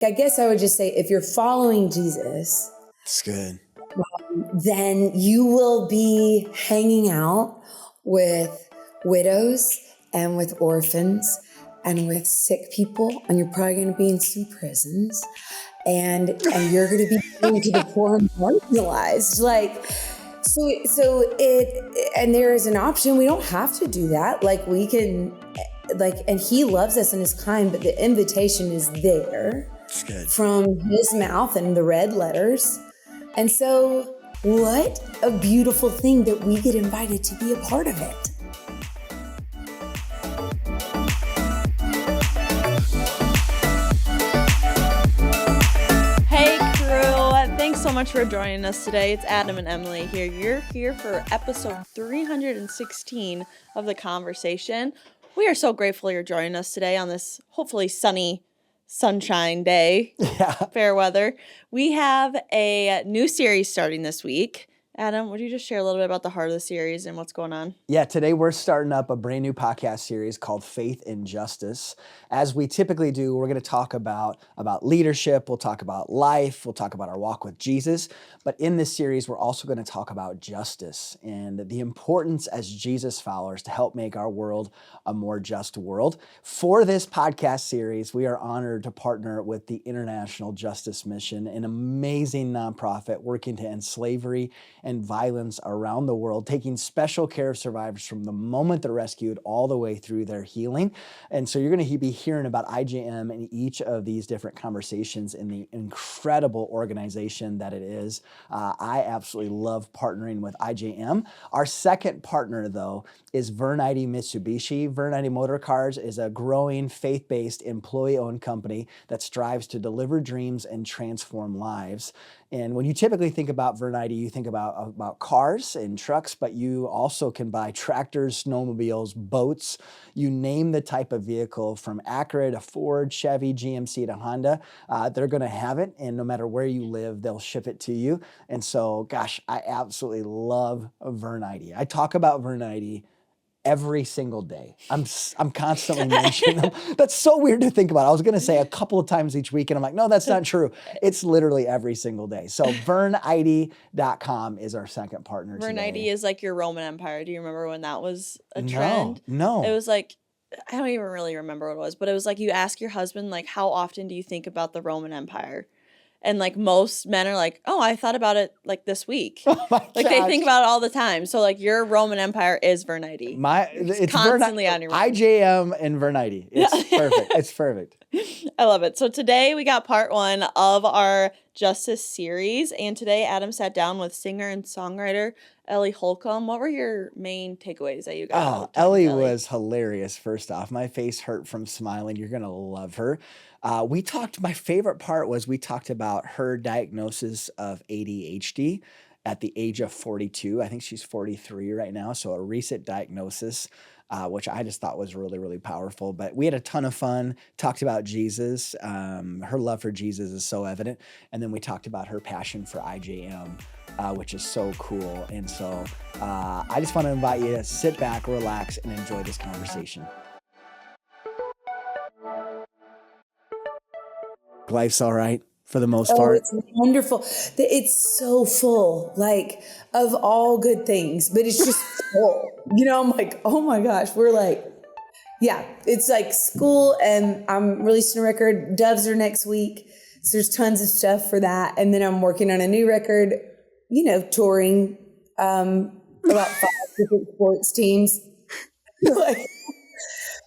I guess I would just say, if you're following Jesus, It's good. then you will be hanging out with widows and with orphans and with sick people, and you're probably going to be in some prisons, and you're going to be going to the poor and marginalized. And there is an option. We don't have to do that. We can, and he loves us and is kind, but the invitation is there from his mouth and the red letters. And so what a beautiful thing that we get invited to be a part of it. Thanks so much for joining us today. It's Adam and Emily here. You're here for episode 316 of The Conversation. We are so grateful you're joining us today on this hopefully sunny sunshine day. Yeah. Fair weather. We have a new series starting this week. Adam, would you just share a little bit about the heart of the series and what's going on? Yeah, today we're starting up a brand new podcast series called Faith in Justice. As we typically do, we're going to talk about leadership, we'll talk about life, we'll talk about our walk with Jesus. But in this series, we're also going to talk about justice and the importance as Jesus followers to help make our world a more just world. For this podcast series, we are honored to partner with the International Justice Mission, an amazing nonprofit working to end slavery and violence around the world, taking special care of survivors from the moment they're rescued all the way through their healing. And so you're going to be hearing about IJM in each of these different conversations in the incredible organization that it is. I absolutely love partnering with IJM. Our second partner, though, is Vernite Mitsubishi. Vernite Motor Cars is a growing faith-based employee-owned company that strives to deliver dreams and transform lives. And when you typically think about Vernite, you think about cars and trucks, but you also can buy tractors, snowmobiles, boats, you name the type of vehicle from Acura to Ford, Chevy, GMC to Honda. They're going to have it, and no matter where you live, they'll ship it to you. And so, gosh, I absolutely love Vernite. I talk about Vernite every single day. I'm constantly mentioning them. That's so weird to think about. I was going to say a couple of times each week, and I'm like, no, that's not true. It's literally every single day. So vernite.com is our second partner today. Vernite is like your Roman Empire. Do you remember when that was a trend? No. It was like, I don't even really remember what it was, but it was like you ask your husband, like, how often do you think about the Roman Empire? And like most men are like, oh, I thought about it like this week. Oh my like gosh. They think about it all the time. So like your Roman Empire is Vernite. It's constantly on your mind. IJM and Vernite. It's perfect. It's perfect. I love it. So today we got part one of our Justice series. And today Adam sat down with singer and songwriter Ellie Holcomb. What were your main takeaways that you got? Ellie was hilarious, first off. My face hurt from smiling. You're going to love her. My favorite part was we talked about her diagnosis of ADHD at the age of 42. I think she's 43 right now. So a recent diagnosis, which I just thought was really, really powerful. But we had a ton of fun, talked about Jesus. Her love for Jesus is so evident. And then we talked about her passion for IJM, which is so cool. And so I just want to invite you to sit back, relax, and enjoy this conversation. Life's all right for the most part. It's wonderful. It's so full, like, of all good things, but it's just full. I'm like, oh my gosh, we're like, yeah, it's like school, and I'm releasing a record. Doves are next week. So there's tons of stuff for that. And then I'm working on a new record, touring about 5 different sports teams.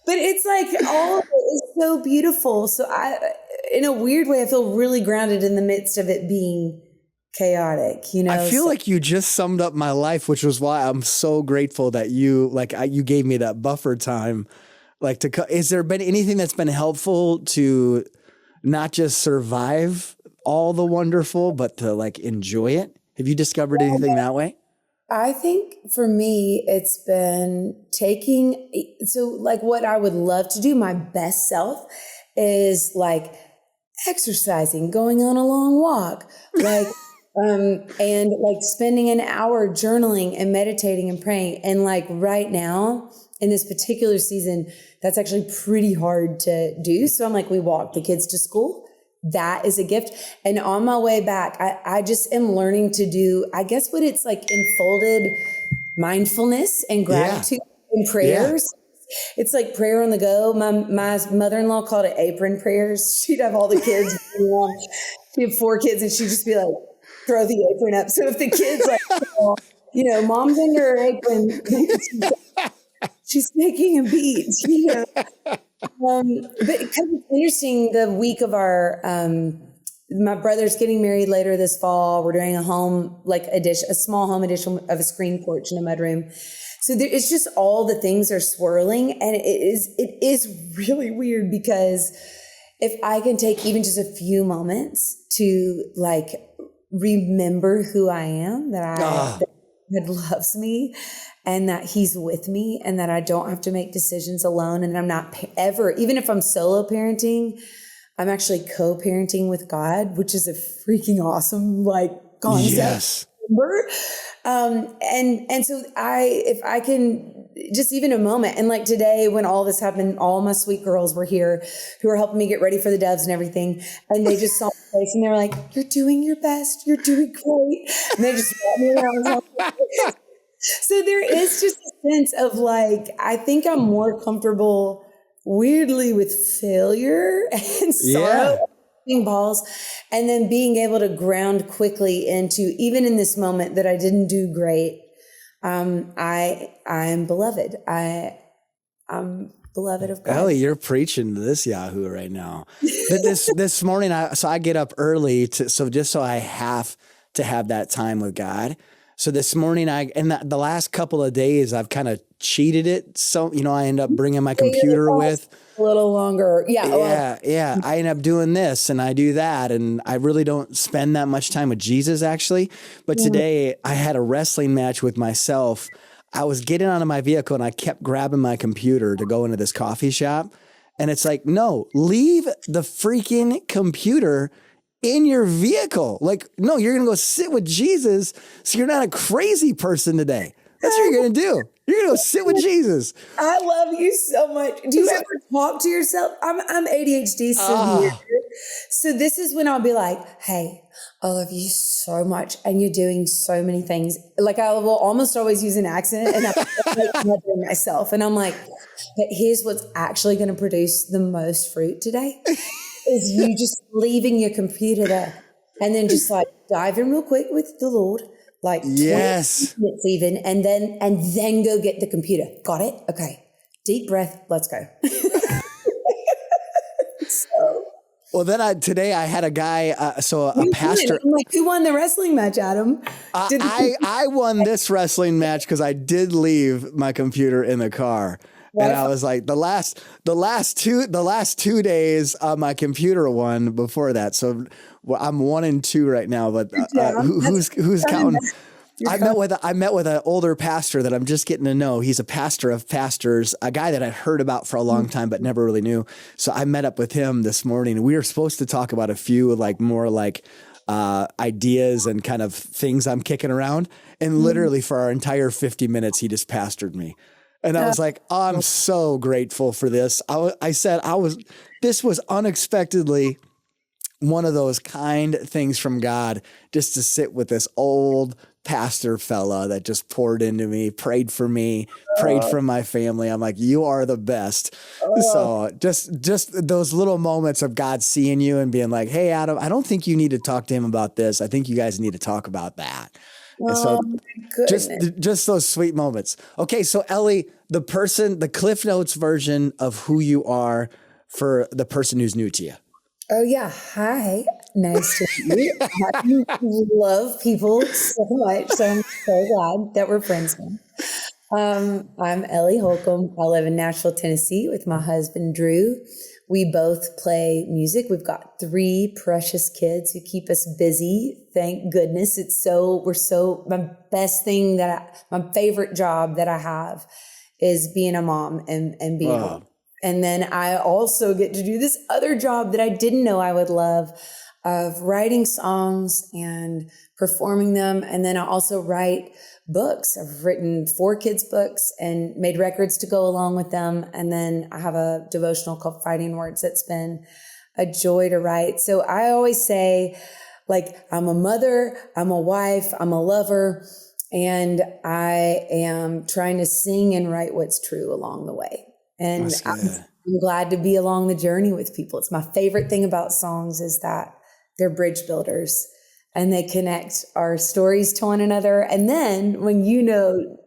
But it's like all of it is so beautiful. So in a weird way, I feel really grounded in the midst of it being chaotic, I feel like you just summed up my life, which was why I'm so grateful that you gave me that buffer time. Is there been anything that's been helpful to not just survive all the wonderful, but to enjoy it? Have you discovered anything that way? I think for me, it's been what I would love to do, my best self, is exercising, going on a long walk, and spending an hour journaling and meditating and praying. And right now in this particular season, that's actually pretty hard to do. So I'm we walk the kids to school, that is a gift. And on my way back, I just am learning to do, I guess what it's like, enfolded mindfulness and gratitude and prayers. It's like prayer on the go. My mother-in-law called it apron prayers. She'd have all the kids. She had 4 kids, and she'd just be like, throw the apron up. So if the kids like, mom's under her apron, she's making a beat, But it's interesting, the week of our, my brother's getting married later this fall. We're doing a small home edition of a screen porch in a mudroom. So it's just all the things are swirling, and it is really weird, because if I can take even just a few moments to like remember who I am, that God loves me, and that he's with me, and that I don't have to make decisions alone, and I'm not ever, even if I'm solo parenting, I'm actually co-parenting with God, which is a freaking awesome concept. Yes. And so if I can just even a moment, and like today when all this happened, all my sweet girls were here who were helping me get ready for the doves and everything. And they just saw my face and they were like, "You're doing your best. You're doing great." And they just brought me around. So there is just a sense of I think I'm more comfortable weirdly with failure and sorrow. Balls, and then being able to ground quickly into, even in this moment that I didn't do great, I am beloved. I'm beloved of God. Ellie, you're preaching to this Yahoo right now. But this morning, I get up early so I have to have that time with God. So this morning, the last couple of days, I've kind of cheated it. So, I end up bringing my computer with. A little longer. Yeah. I end up doing this and I do that. And I really don't spend that much time with Jesus, actually. But today I had a wrestling match with myself. I was getting out of my vehicle and I kept grabbing my computer to go into this coffee shop. And it's like, no, leave the freaking computer in your vehicle. No, you're going to go sit with Jesus. So you're not a crazy person today. That's what you're going to do. You're going to go sit with Jesus. I love you so much. Do you ever talk to yourself? I'm ADHD severe. So this is when I'll be like, "Hey, I love you so much. And you're doing so many things." I will almost always use an accent, and I'm mothering myself. And I'm like, "But here's what's actually going to produce the most fruit today is you just leaving your computer there and then just dive in real quick with the Lord. Yes. 20 minutes even, and then go get the computer. Got it? Okay. Deep breath. Let's go." Well, then today I had a guy, a pastor. I'm like, who won the wrestling match, Adam? I won this wrestling match because I did leave my computer in the car. And I was like, the last 2 days, my computer won before that. So I'm 1-2 right now. But who's counting? I met with an older pastor that I'm just getting to know. He's a pastor of pastors, a guy that I'd heard about for a long time, but never really knew. So I met up with him this morning. We were supposed to talk about a few more ideas and kind of things I'm kicking around. And literally for our entire 50 minutes, he just pastored me. And I was like, I'm so grateful for this. I said this was unexpectedly one of those kind things from God, just to sit with this old pastor fella that just poured into me, prayed for my family. I'm like, you are the best. So just those little moments of God seeing you and being like, "Hey, Adam, I don't think you need to talk to him about this. I think you guys need to talk about that." And so just those sweet moments. Okay. So Ellie, the Cliff Notes version of who you are for the person who's new to you. Oh yeah. Hi. Nice to meet you. I love people so much. So I'm so glad that we're friends now. I'm Ellie Holcomb. I live in Nashville, Tennessee with my husband, Drew. We both play music. We've got 3 precious kids who keep us busy. Thank goodness. My favorite job that I have is being a mom and being home. And then I also get to do this other job that I didn't know I would love, of writing songs and performing them. And then I also write books. I've written 4 kids' books and made records to go along with them. And then I have a devotional called Fighting Words that's been a joy to write. So I always say, like, I'm a mother, I'm a wife, I'm a lover, and I am trying to sing and write what's true along the way. And That's good. I'm glad to be along the journey with people. It's my favorite thing about songs is that they're bridge builders and they connect our stories to one another. And then when you know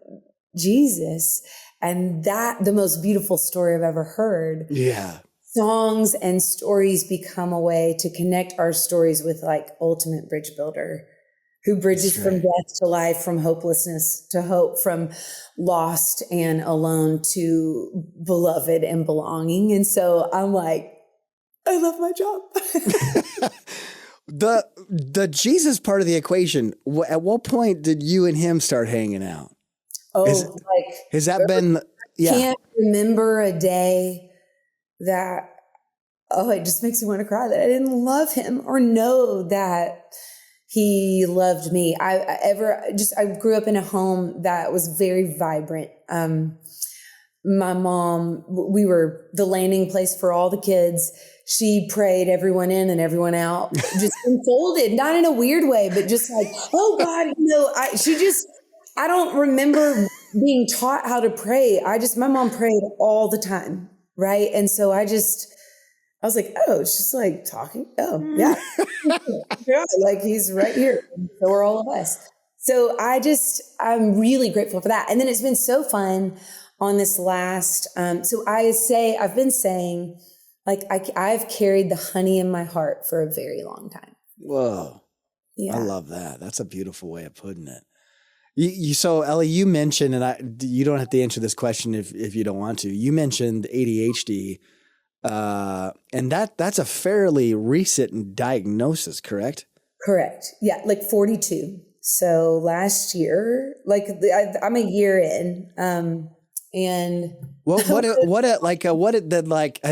Jesus, and that the most beautiful story I've ever heard. Yeah. Songs and stories become a way to connect our stories with like ultimate bridge builder who bridges That's from right. death to life, from hopelessness to hope, from lost and alone to beloved and belonging. And so I'm like, I love my job. The Jesus part of the equation, at what point did you and him start hanging out? Has that been, Can't remember a day that, it just makes me want to cry that I didn't love him or know that he loved me. I grew up in a home that was very vibrant. My mom, we were the landing place for all the kids. She prayed everyone in and everyone out, just unfolded, not in a weird way, but just like, oh God, I don't remember being taught how to pray. My mom prayed all the time. Right. And so I was like, oh, it's just like talking. Oh yeah. Yeah, like he's right here. So are all of us. So I'm really grateful for that. And then it's been so fun on this last, I've been saying, like, I've carried the honey in my heart for a very long time. Whoa. Yeah. I love that. That's a beautiful way of putting it. So Ellie, you mentioned, and you don't have to answer this question if you don't want to. You mentioned ADHD, and that's a fairly recent diagnosis, correct? Correct. Yeah, like 42. So last year, like I'm a year in, and has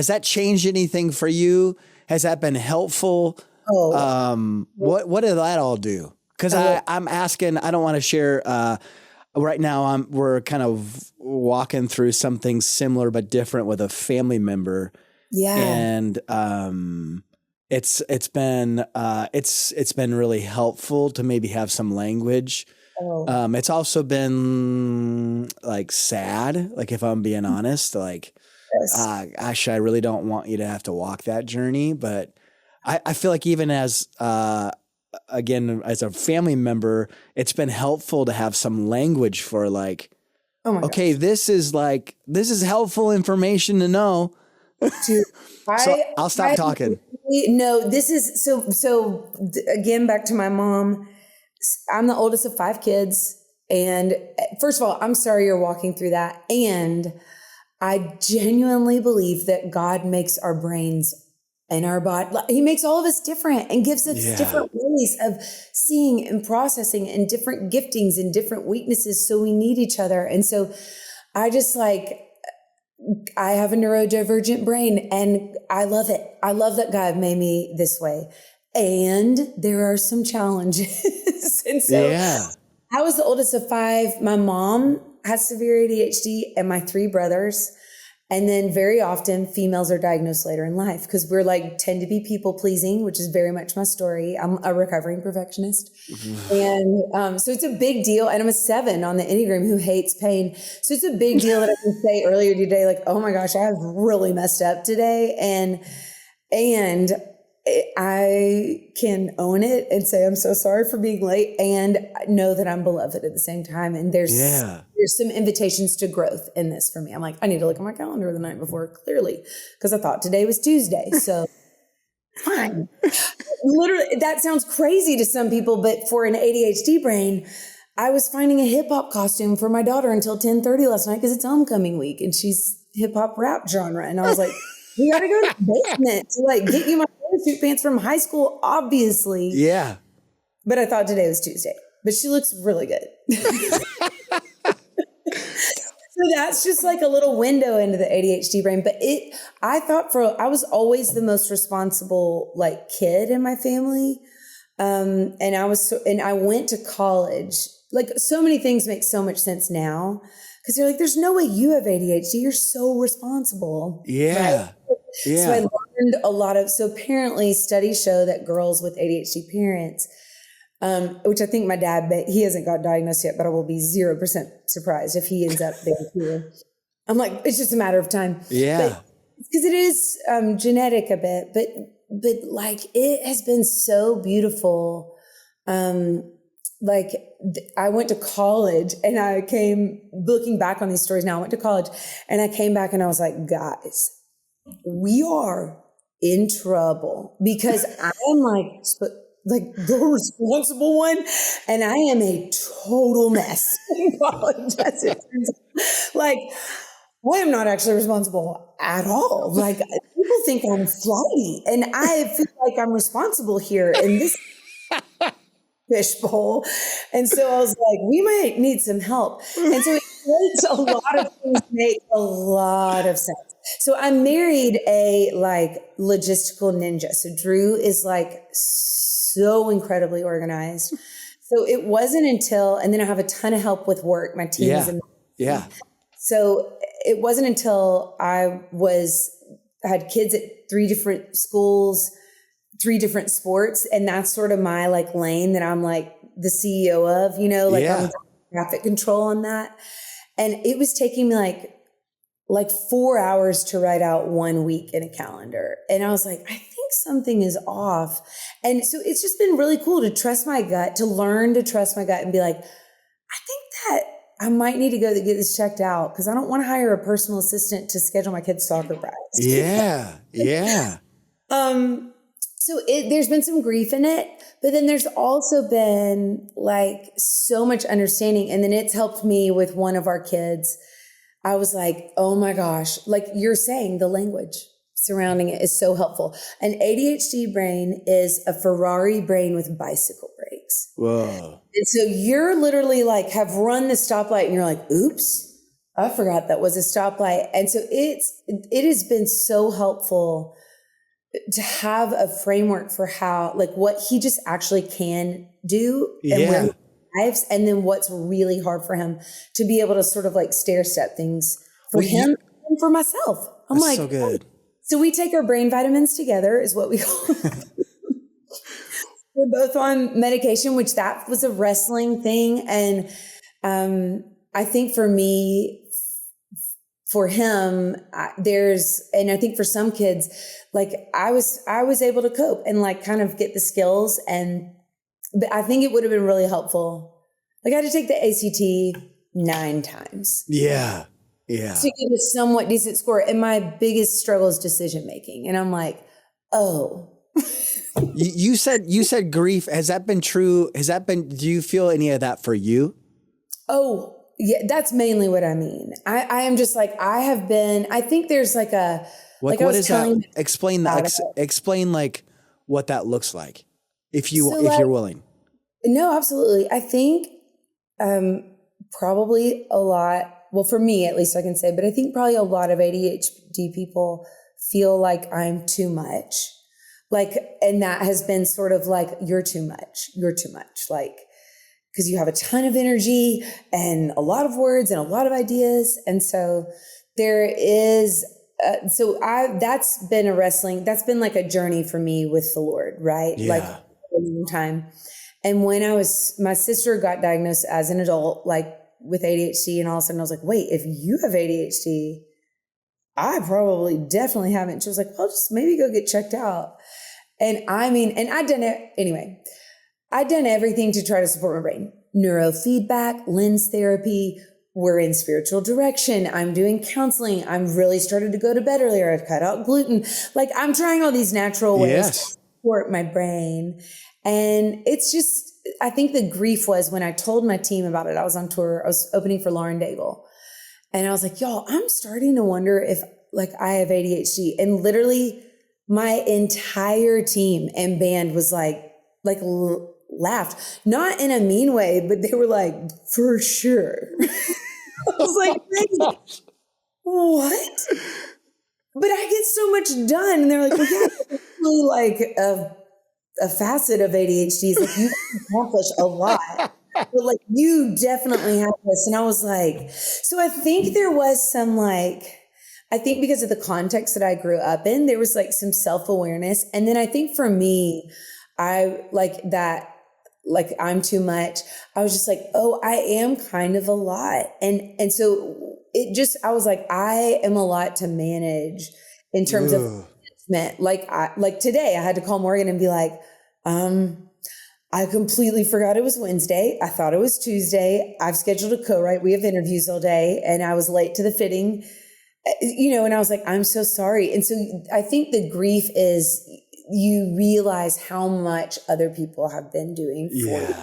that changed anything for you? Has that been helpful? What did that all do? Because I'm asking, I don't want to share. Right now, we're kind of walking through something similar but different with a family member. Yeah, and it's been really helpful to maybe have some language. It's also been like sad, like if I'm being honest, like gosh, I really don't want you to have to walk that journey, but I feel like even as again, as a family member, it's been helpful to have some language for like, okay, this is helpful information to know. Dude, so I'll stop talking. No, this is so again, back to my mom. I'm the oldest of 5 kids. And first of all, I'm sorry you're walking through that. And I genuinely believe that God makes our brains and our body, he makes all of us different and gives us different ways of seeing and processing and different giftings and different weaknesses. So we need each other. And so I have a neurodivergent brain and I love it. I love that God made me this way. And there are some challenges. And so I was the oldest of 5. My mom has severe ADHD and my 3 brothers. And then very often females are diagnosed later in life because we're tend to be people pleasing, which is very much my story. I'm a recovering perfectionist. And so it's a big deal. And I'm a 7 on the Enneagram who hates pain. So it's a big deal that I can say earlier today, like, oh my gosh, I have really messed up today. And I can own it and say, I'm so sorry for being late and know that I'm beloved at the same time. And there's some invitations to growth in this for me. I'm like, I need to look at my calendar the night before clearly because I thought today was Tuesday. So fine. Literally, that sounds crazy to some people, but for an ADHD brain, I was finding a hip hop costume for my daughter until 10:30 last night because it's homecoming week and she's hip hop rap genre. And I was like, we got to go to the basement to get you my suit pants from high school, obviously. Yeah. But I thought today was Tuesday. But she looks really good. So that's just like a little window into the ADHD brain. But I I was always the most responsible kid in my family. And I went to college. So many things make so much sense now. Because they're like, there's no way you have ADHD. You're so responsible. Yeah. Right? Yeah. So I love learned a lot of, so apparently studies show that girls with ADHD parents, which I think my dad, but he hasn't got diagnosed yet, but I will be 0% surprised if he ends up being too. I'm like, it's just a matter of time. Yeah. Because it is genetic a bit, but like it has been so beautiful. Like I went to college and I came looking back on these stories now, I went to college and I came back and I was like, guys, we are in trouble because I am like the responsible one and I am a total mess in college. Like, I am not actually responsible at all. Like people think I'm flighty and I feel like I'm responsible here in this fishbowl. And so I was like, we might need some help. And so it makes a lot of things make a lot of sense. So I married a like logistical ninja. So Drew is like so incredibly organized. So it wasn't until, and then I have a ton of help with work. My team is amazing. Yeah. So it wasn't until I had kids at 3 different schools, 3 different sports. And that's sort of my like lane that I'm like the CEO of, you know, like I'm traffic control on that. And it was taking me like 4 hours to write out 1 week in a calendar. And I was like, I think something is off. And so it's just been really cool to trust my gut, to learn to trust my gut and be like, I think that I might need to go to get this checked out because I don't want to hire a personal assistant to schedule my kids' soccer practice. Yeah. Yeah. So there's been some grief in it, but then there's also been like so much understanding. And then it's helped me with one of our kids. I was like, oh my gosh, like you're saying, the language surrounding it is so helpful. An ADHD brain is a Ferrari brain with bicycle brakes. Whoa. And so you're literally like have run the stoplight and you're like, oops, I forgot that was a stoplight. And so it has been so helpful to have a framework for how, like what he just actually can do and where he thrives, and then what's really hard for him to be able to sort of like stair step things for him and for myself. I'm like, so good. So we take our brain vitamins together is what we call it. We're both on medication, which that was a wrestling thing. And I think for me, for him, and I think for some kids, like I was able to cope and like kind of get the skills. But I think it would have been really helpful. Like I had to take the ACT 9 times. Yeah. Yeah. To get a somewhat decent score. And my biggest struggle is decision making. And I'm like, oh. You said grief. Has that been true? Do you feel any of that for you? Oh, yeah, that's mainly what I mean. I am just like, I think there's like a, what is that? Explain that. Explain like what that looks like if you're willing. No, absolutely. I think, probably a lot, well, for me, at least I can say, but I think probably a lot of ADHD people feel like I'm too much. Like, and that has been sort of like, you're too much, like, because you have a ton of energy and a lot of words and a lot of ideas. And so there is, that's been like a journey for me with the Lord, right? Yeah. Like a long time. And when my sister got diagnosed as an adult, like with ADHD, and all of a sudden I was like, wait, if you have ADHD, I probably definitely haven't. She was like, well, just maybe go get checked out. And I mean, and I'd done it anyway. I'd done everything to try to support my brain. Neurofeedback, lens therapy. We're in spiritual direction. I'm doing counseling. I'm really started to go to bed earlier. I've cut out gluten. Like I'm trying all these natural ways to support my brain. And it's just, I think the grief was when I told my team about it. I was on tour. I was opening for Lauren Daigle. And I was like, y'all, I'm starting to wonder if like I have ADHD. And literally my entire team and band was laughed, not in a mean way, but they were like, for sure. I was like, wait, what? But I get so much done. And they're like, well, yeah, it's really like a facet of ADHD is like you accomplish a lot, but like you definitely have this. And I was like, so I think there was some like, I think because of the context that I grew up in, there was like some self-awareness. And then I think for me, I like that, like I'm too much. I was just like, oh, I am kind of a lot. And so it just, I was like, I am a lot to manage in terms of management. Like today I had to call Morgan and be like, I completely forgot it was Wednesday. I thought it was Tuesday. I've scheduled a co-write. We have interviews all day and I was late to the fitting, and I was like, I'm so sorry. And so I think the grief is you realize how much other people have been doing for you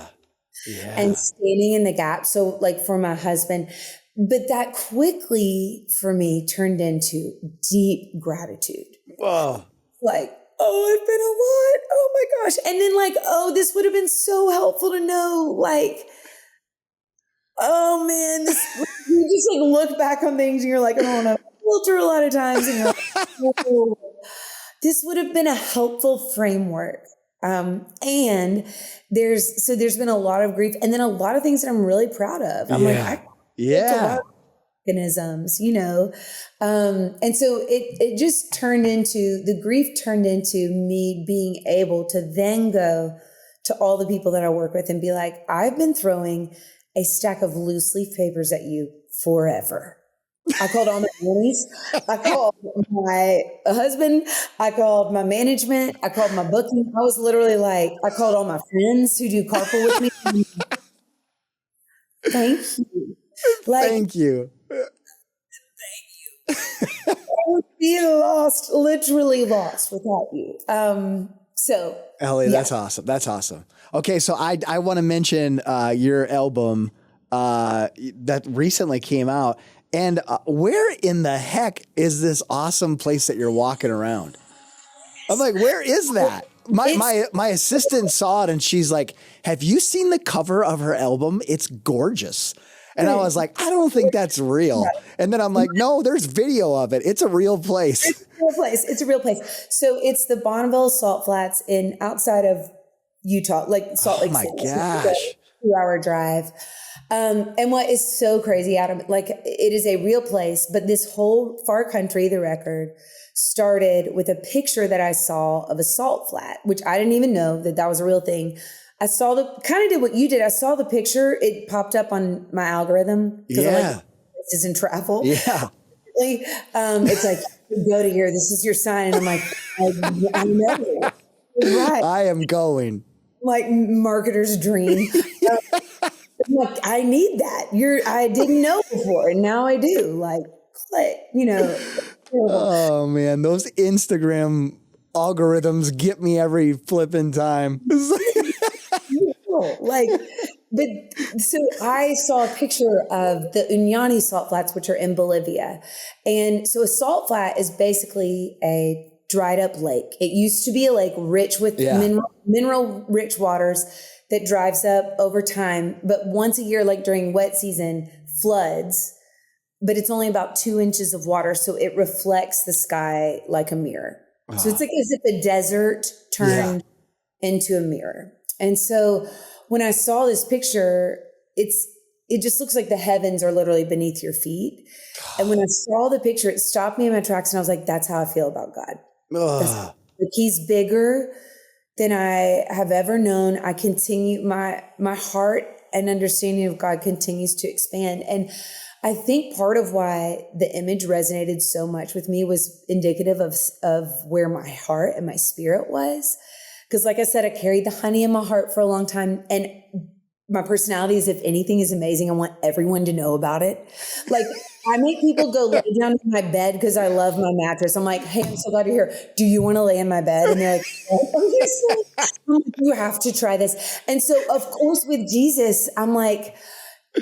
and standing in the gap. So like for my husband, but that quickly for me turned into deep gratitude. Whoa. Like, oh, I've been a lot. Oh my gosh. And then like, oh, this would have been so helpful to know. Like, oh man, you just like look back on things and you're like, oh no, filter a lot of times. And you're like, oh, this would have been a helpful framework. And there's been a lot of grief and then a lot of things that I'm really proud of. I'm like, a lot of mechanisms, and so it just turned into, the grief turned into me being able to then go to all the people that I work with and be like, I've been throwing a stack of loose leaf papers at you forever. I called all my families. I called my husband. I called my management. I called my booking. I was literally like, I called all my friends who do carpool with me. Thank you. Like, Thank you. I would be lost, literally lost without you. So Ellie, that's awesome. That's awesome. Okay. So I want to mention, your album, that recently came out, and, where in the heck is this awesome place that you're walking around? I'm like, where is that? My assistant saw it and she's like, have you seen the cover of her album? It's gorgeous. And I was like, I don't think that's real. And then I'm like, no, there's video of it. It's a real place. It's a real place. It's a real place. So it's the Bonneville Salt Flats outside of Utah, like Salt Lake City. Oh my gosh. 2-hour drive. And what is so crazy, Adam, like it is a real place, but this whole Far Country, the record, started with a picture that I saw of a salt flat, which I didn't even know that was a real thing. I saw kind of did what you did. I saw the picture. It popped up on my algorithm. Yeah. I'm like, this isn't travel. Yeah. It's like, go to here. This is your sign. And I'm like, I know. Right. I am going. Like marketer's dream. I'm like, I need that. I didn't know before, and now I do. Like, click, Oh man, those Instagram algorithms get me every flipping time. So I saw a picture of the Uñani salt flats, which are in Bolivia. And so a salt flat is basically a dried up lake. It used to be a lake rich with mineral rich waters that drives up over time. But once a year, like during wet season, floods, but it's only about 2 inches of water. So it reflects the sky like a mirror. So it's like as if a desert turned into a mirror. And so when I saw this picture, it just looks like the heavens are literally beneath your feet. And when I saw the picture, it stopped me in my tracks and I was like, that's how I feel about God. Like he's bigger than I have ever known. I continue, my heart and understanding of God continues to expand. And I think part of why the image resonated so much with me was indicative of where my heart and my spirit was. Because like I said, I carried the honey in my heart for a long time. And my personality is, if anything is amazing, I want everyone to know about it. Like I make people go lay down in my bed because I love my mattress. I'm like, hey, I'm so glad you're here. Do you want to lay in my bed? And they're like, oh, you have to try this. And so of course with Jesus, I'm like,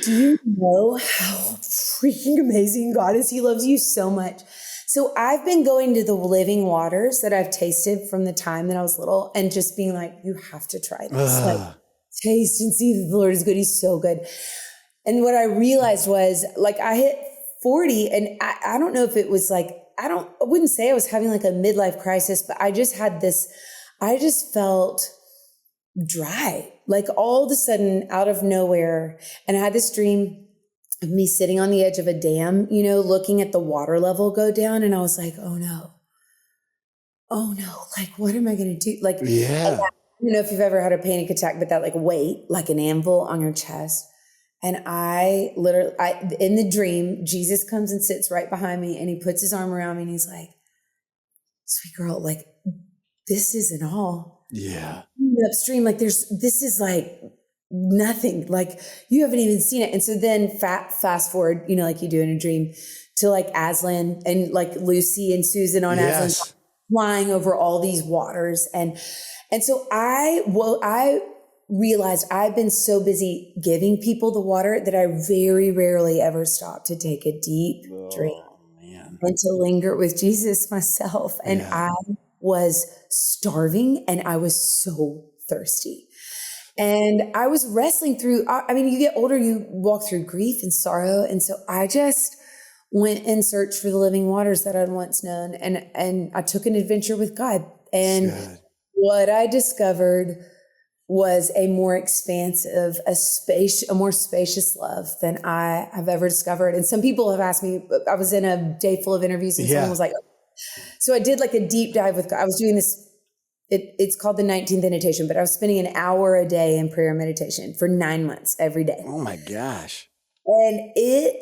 do you know how freaking amazing God is? He loves you so much. So I've been going to the living waters that I've tasted from the time that I was little and just being like, you have to try this. Like, taste and see that the Lord is good. He's so good. And what I realized was like, I hit 40 and I don't know if it was like, I wouldn't say I was having like a midlife crisis, but I just felt dry, like all of a sudden out of nowhere. And I had this dream of me sitting on the edge of a dam, looking at the water level go down. And I was like, oh no, like, what am I going to do? Like, Yeah. I don't know if you've ever had a panic attack, but that like weight, like an anvil on your chest. And I in the dream, Jesus comes and sits right behind me and he puts his arm around me and he's like, sweet girl, like, this isn't all. Yeah. Upstream, like this is like nothing, like you haven't even seen it. And so then fast forward, like you do in a dream, to like Aslan and like Lucy and Susan on Aslan flying over all these waters. And so I realized I've been so busy giving people the water that I very rarely ever stop to take a deep drink and to linger with Jesus myself. And I was starving and I was so thirsty. And I was wrestling through, you get older, you walk through grief and sorrow. And so I just went and searched for the living waters that I'd once known. And I took an adventure with God. And what I discovered was a more expansive, a more spacious love than I have ever discovered. And some people have asked me, I was in a day full of interviews and someone was like, so I did like a deep dive with God. I was doing this, it's called the 19th Invitation, but I was spending an hour a day in prayer and meditation for 9 months every day. Oh my gosh. And it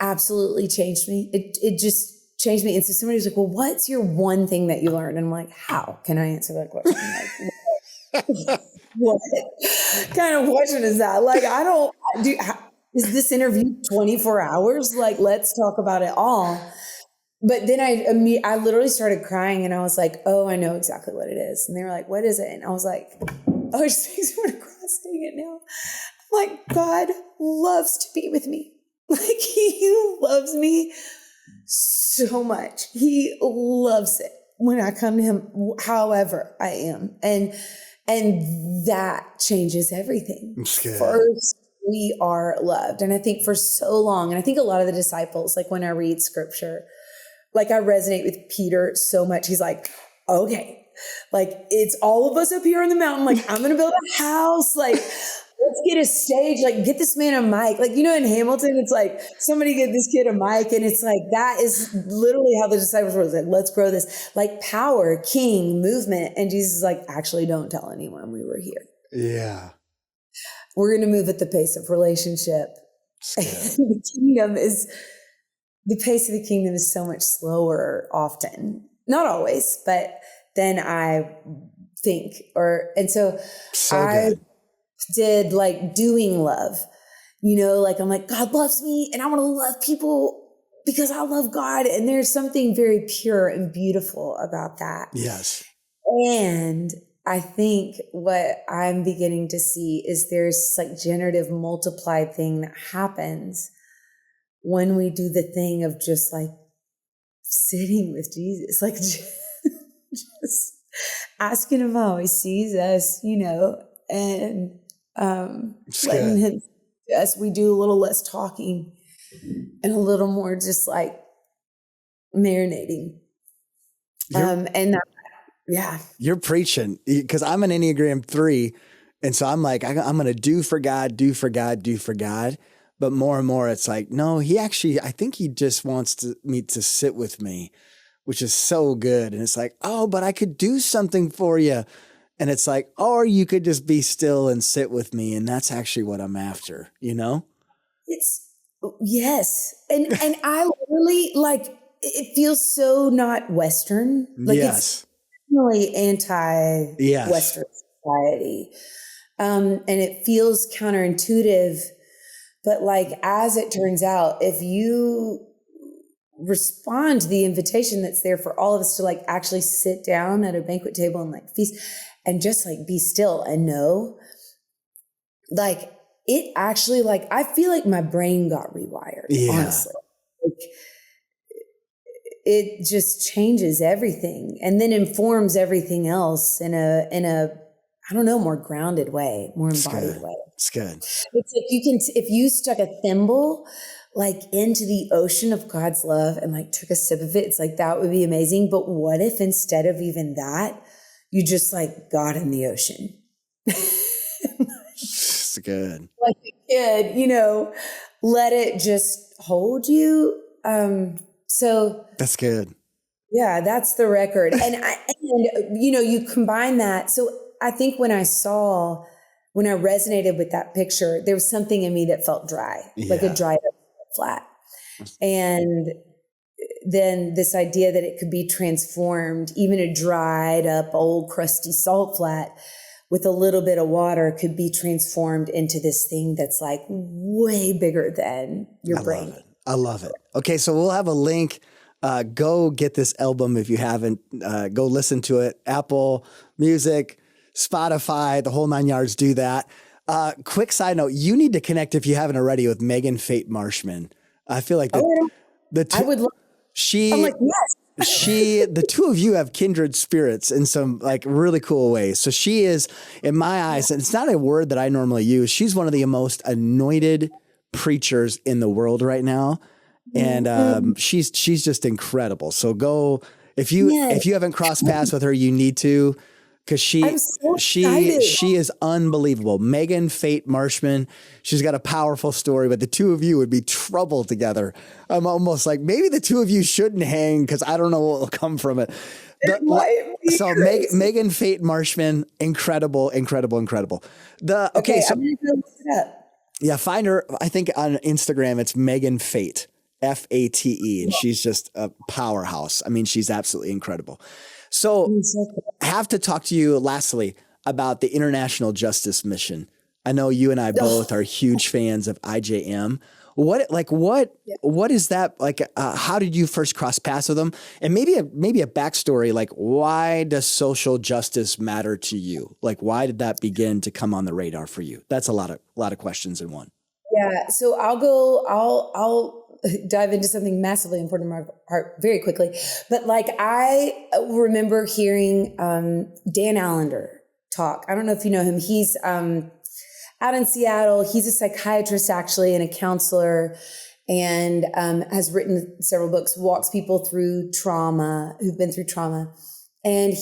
absolutely changed me. It just changed me. And so somebody was like, well, what's your one thing that you learned? And I'm like, how can I answer that question? Like, what kind of question is that? Like, is this interview 24 hours? Like, let's talk about it all. But then I literally started crying and I was like, oh, I know exactly what it is. And they were like, what is it? And I was like, oh, it just makes me want to cry saying it now. I'm like, God loves to be with me. Like, he loves me so much. He loves it when I come to him, however I am. And that changes everything. First, we are loved. And I think for so long, and I think a lot of the disciples, like when I read scripture, like I resonate with Peter so much. He's like, okay, like it's all of us up here on the mountain. Like, I'm going to build a house. Like, let's get a stage, like get this man a mic. Like, in Hamilton, it's like somebody get this kid a mic. And it's like, that is literally how the disciples were like, let's grow this, like power, king, movement. And Jesus is like, actually don't tell anyone we were here. Yeah. We're going to move at the pace of relationship. The pace of the kingdom is so much slower often, not always, but then I think, and so I did like doing love, like I'm like, God loves me and I want to love people because I love God. And there's something very pure and beautiful about that. Yes. And I think what I'm beginning to see is there's this like generative multiplied thing that happens when we do the thing of just like sitting with Jesus, like just asking him how he sees us, and letting him see us. We do a little less talking and a little more just like marinating. You're preaching, because I'm an Enneagram 3. And so I'm like, I'm going to do for God. But more and more, it's like, no, I think he just wants me to sit with me, which is so good. And it's like, oh, but I could do something for you. And it's like, or you could just be still and sit with me. And that's actually what I'm after, Yes. And I really like, it feels so not Western. Like it's really anti-Western society. And it feels counterintuitive. But like, as it turns out, if you respond to the invitation that's there for all of us to like actually sit down at a banquet table and like feast and just like be still and know, like it actually, like, I feel like my brain got rewired, honestly. Like, it just changes everything and then informs everything else in a I don't know, more grounded way, more embodied way. It's good. It's like if you stuck a thimble like into the ocean of God's love and like took a sip of it, it's like, that would be amazing. But what if instead of even that, you just like got in the ocean? It's good. Like a kid, let it just hold you. So That's good. yeah, that's the record. And you combine that. So I think when I resonated with that picture, there was something in me that felt dry, like a dried up flat. And then this idea that it could be transformed, even a dried up old crusty salt flat with a little bit of water could be transformed into this thing that's like way bigger than your brain. I love it. Okay, so we'll have a link. Go get this album if you haven't. Go listen to it. Apple Music, Spotify, the whole 9 yards, do that. Quick side note, you need to connect if you haven't already with Megan Fate Marshman. I feel like I would love. I'm like, yes. The two of you have kindred spirits in some like really cool ways. So she is, in my eyes, and it's not a word that I normally use, she's one of the most anointed preachers in the world right now. And she's just incredible. So go, if you haven't crossed paths with her, you need to, because she is unbelievable. Megan Fate Marshman, she's got a powerful story, but the two of you would be trouble together. I'm almost like maybe the two of you shouldn't hang because I don't know what will come from it. So Megan Fate Marshman, incredible. Okay, so I'm gonna go look it up. Yeah, find her. I think on Instagram it's Megan Fate, Fate, and she's just a powerhouse. I mean, she's absolutely incredible. So I have to talk to you lastly about the International Justice Mission. I know you and I both are huge fans of IJM. What is that like? How did you first cross paths with them? And maybe a backstory, like why does social justice matter to you? Like why did that begin to come on the radar for you? That's a lot of questions in one. Yeah. So I'll dive into something massively important in my heart very quickly. But like I remember hearing Dan Allender talk. I don't know if you know him. He's out in Seattle. He's a psychiatrist actually and a counselor, and has written several books, walks people through trauma, who've been through trauma. And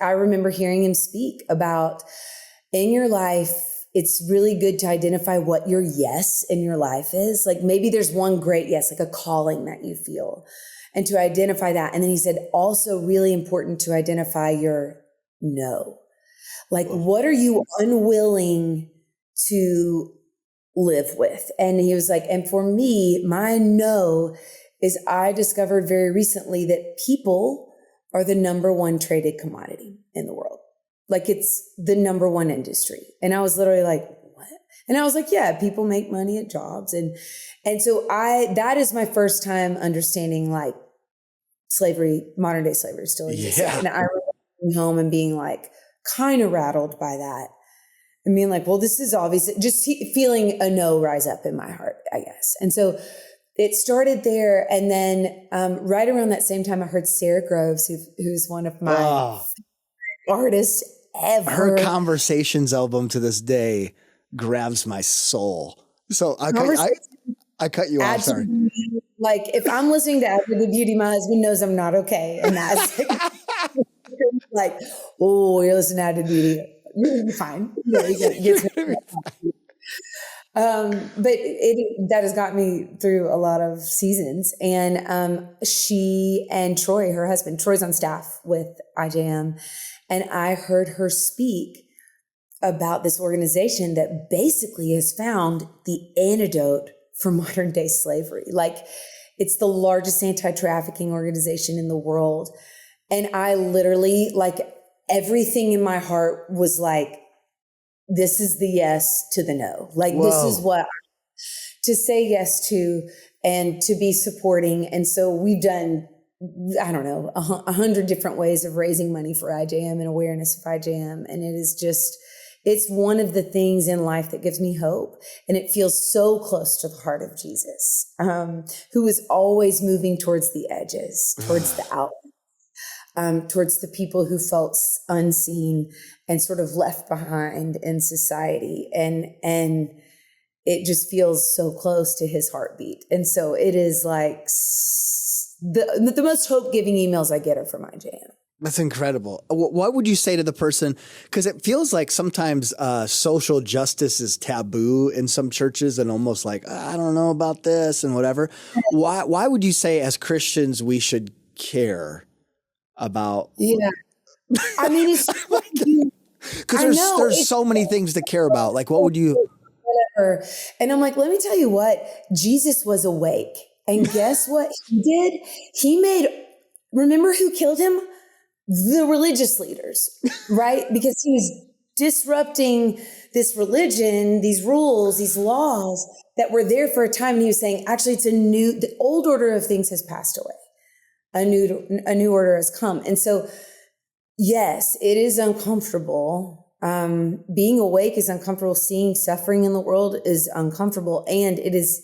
I remember hearing him speak about in your life, it's really good to identify what your yes in your life is. Like maybe there's one great yes, like a calling that you feel, and to identify that. And then he said, also really important to identify your no. Like, what are you unwilling to live with? And he was like, and for me, my no is I discovered very recently that people are the number one traded commodity in the world. Like it's the number one industry. And I was literally like, what? And I was like, yeah, people make money at jobs. And so that is my first time understanding like slavery, modern day slavery still exists. Yeah. And I remember coming home and being like kind of rattled by that and being like, well, this is obvious, just feeling a no rise up in my heart, I guess. And so it started there. And then right around that same time, I heard Sarah Groves, who's one of my artists ever. Her Conversations album to this day grabs my soul. So I cut you off. Sorry. Like if I'm listening to After the Beauty, my husband knows I'm not okay. And that's like, oh, you're listening to After the Beauty. You're fine. But that has got me through a lot of seasons. And she and Troy, her husband, Troy's on staff with IJM. And I heard her speak about this organization that basically has found the antidote for modern day slavery. Like it's the largest anti-trafficking organization in the world. And I literally, like everything in my heart was like, this is the yes to the no. Like this is what to say yes to and to be supporting. And so we've done, I don't know, 100 different ways of raising money for IJM and awareness of IJM. And it is just, it's one of the things in life that gives me hope. And it feels so close to the heart of Jesus, who is always moving towards the edges, towards the outlet, towards the people who felt unseen and sort of left behind in society. And it just feels so close to his heartbeat. And so it is like the most hope-giving emails I get are from IJM. That's incredible. What would you say to the person? Because it feels like sometimes social justice is taboo in some churches and almost like, I don't know about this and whatever. Why would you say as Christians we should care about? Yeah. I mean, it's because there's so many things to care about. Like, what would you? Whatever. And I'm like, let me tell you what, Jesus was awake. And guess what he did? Remember who killed him? The religious leaders, right? Because he was disrupting this religion, these rules, these laws that were there for a time. And he was saying, actually, the old order of things has passed away. A new order has come. And so, yes, it is uncomfortable. Being awake is uncomfortable. Seeing suffering in the world is uncomfortable. And it is,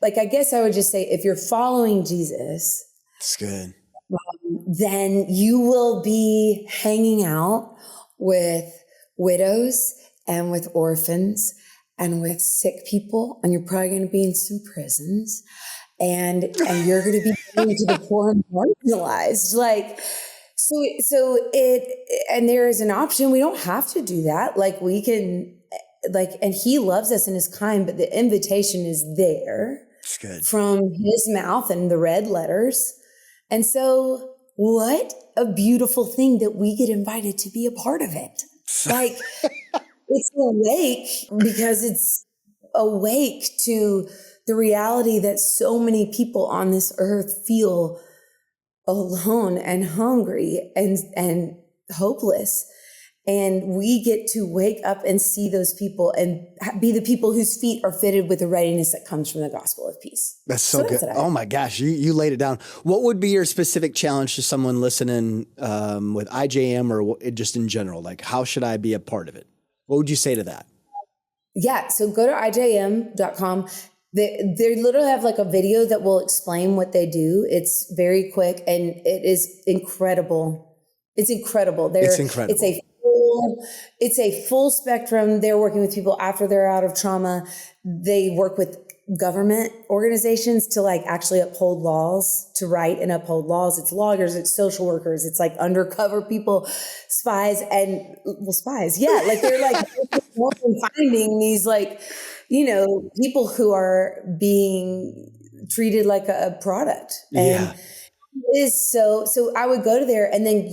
like, I guess I would just say, if you're following Jesus, That's good. then you will be hanging out with widows and with orphans and with sick people. And you're probably going to be in some prisons. And you're going to be going to the poor and marginalized. And there is an option. We don't have to do that. Like, we can, and he loves us and is kind, but the invitation is there. That's good. From his mouth in the red letters. And so what a beautiful thing that we get invited to be a part of it. Like, it's awake because it's awake to the reality that so many people on this earth feel alone and hungry and hopeless. And we get to wake up and see those people and be the people whose feet are fitted with the readiness that comes from the gospel of peace. That's so good. Oh my gosh, you laid it down. What would be your specific challenge to someone listening with IJM or just in general? Like, how should I be a part of it? What would you say to that? Yeah, so go to ijm.com. They literally have like a video that will explain what they do. It's very quick and it is incredible. It's incredible. It's incredible. It's a full spectrum. They're working with people after they're out of trauma. They work with government organizations to like actually uphold laws, to write and uphold laws. It's lawyers, it's social workers, it's like undercover people, spies. Yeah, like they're like finding these like, people who are being treated like a product. And it is so I would go to there and then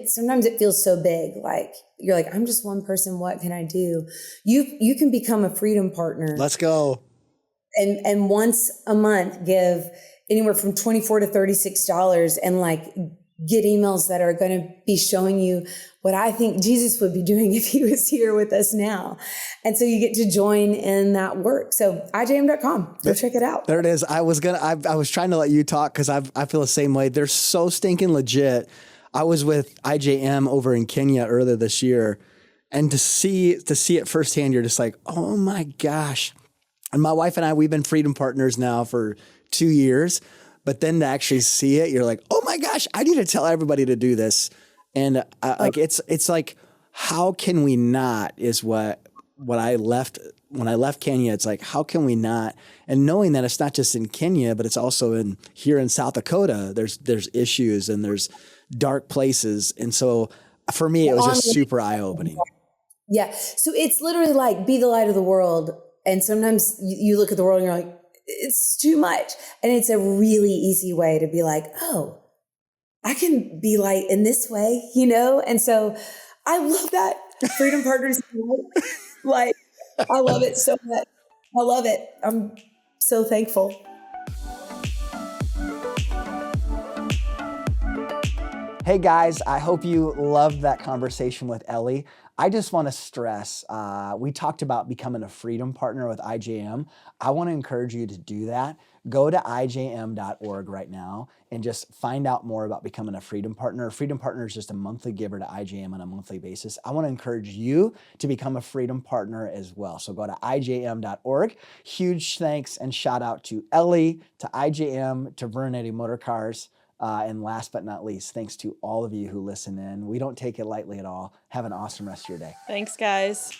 sometimes it feels so big. Like you're like, I'm just one person. What can I do? You can become a freedom partner. Let's go. And once a month give anywhere from $24 to $36 and like get emails that are going to be showing you what I think Jesus would be doing if he was here with us now. And so you get to join in that work. So ijm.com, go check it out. There it is. I was trying to let you talk because I feel the same way. They're so stinking legit. I was with IJM over in Kenya earlier this year, and to see it firsthand, you're just like, oh my gosh. And my wife and I, we've been freedom partners now for 2 years. But then to actually see it, you're like, oh my gosh, I need to tell everybody to do this. And it's like, how can we not is what I left when I left Kenya. It's like, how can we not? And knowing that it's not just in Kenya, but it's also here in South Dakota, there's issues and there's dark places. And so for me, it was just super eye-opening. Yeah. So it's literally like, be the light of the world. And sometimes you look at the world and you're like, it's too much. And it's a really easy way to be like, oh, I can be light in this way, And so I love that. Freedom Partners, like, I love it so much. I love it. I'm so thankful. Hey guys, I hope you loved that conversation with Ellie. I just want to stress, we talked about becoming a freedom partner with IJM. I want to encourage you to do that. Go to ijm.org right now and just find out more about becoming a freedom partner. A freedom partner is just a monthly giver to IJM on a monthly basis. I want to encourage you to become a freedom partner as well. So go to ijm.org. Huge thanks and shout out to Ellie, to IJM, to Vernetti Motor Cars. And last but not least, thanks to all of you who listen in. We don't take it lightly at all. Have an awesome rest of your day. Thanks, guys.